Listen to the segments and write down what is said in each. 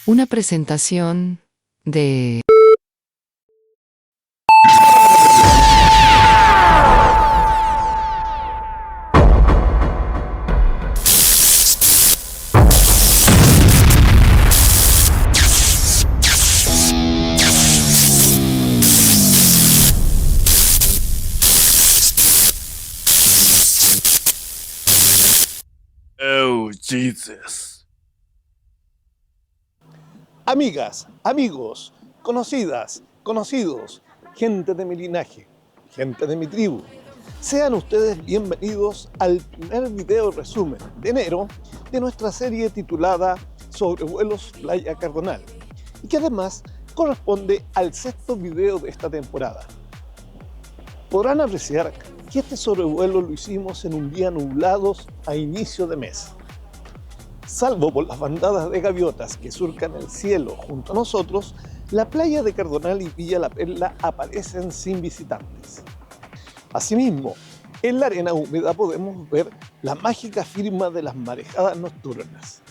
Una presentación de... Oh, Jesus. Amigas, amigos, conocidas, conocidos, gente de mi linaje, gente de mi tribu. Sean ustedes bienvenidos al primer video resumen de enero de nuestra serie titulada Sobrevuelos Playa Cardonal y que además corresponde al sexto video de esta temporada. Podrán apreciar que este sobrevuelo lo hicimos en un día nublados a inicio de mes. Salvo por las bandadas de gaviotas que surcan el cielo junto a nosotros, la playa de Cardonal y Villa La Perla aparecen sin visitantes. Asimismo, en la arena húmeda podemos ver la mágica firma de las marejadas nocturnas.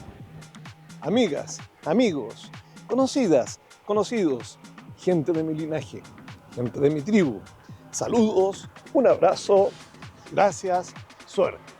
Amigas, amigos, conocidas, conocidos, gente de mi linaje, gente de mi tribu, saludos, un abrazo, gracias, suerte.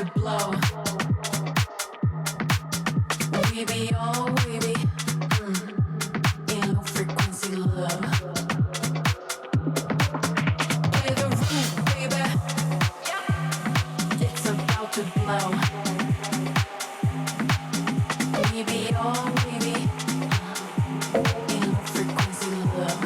to blow. We be all we be in low frequency love. Play the roof, baby. It's about to blow. We be all we be in low frequency love.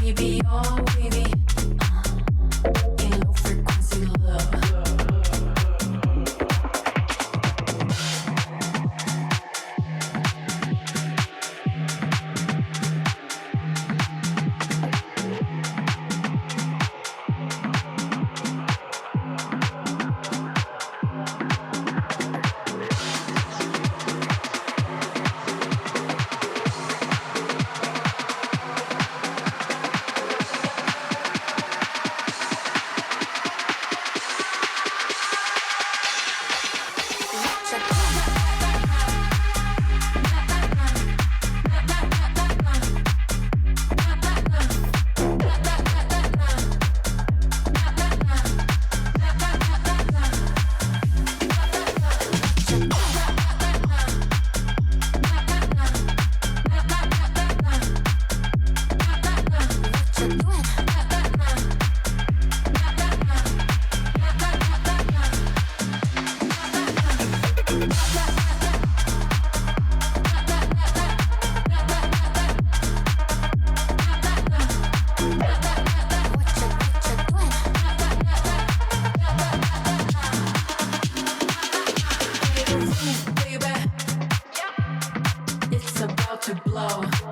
Baby, it's about to blow.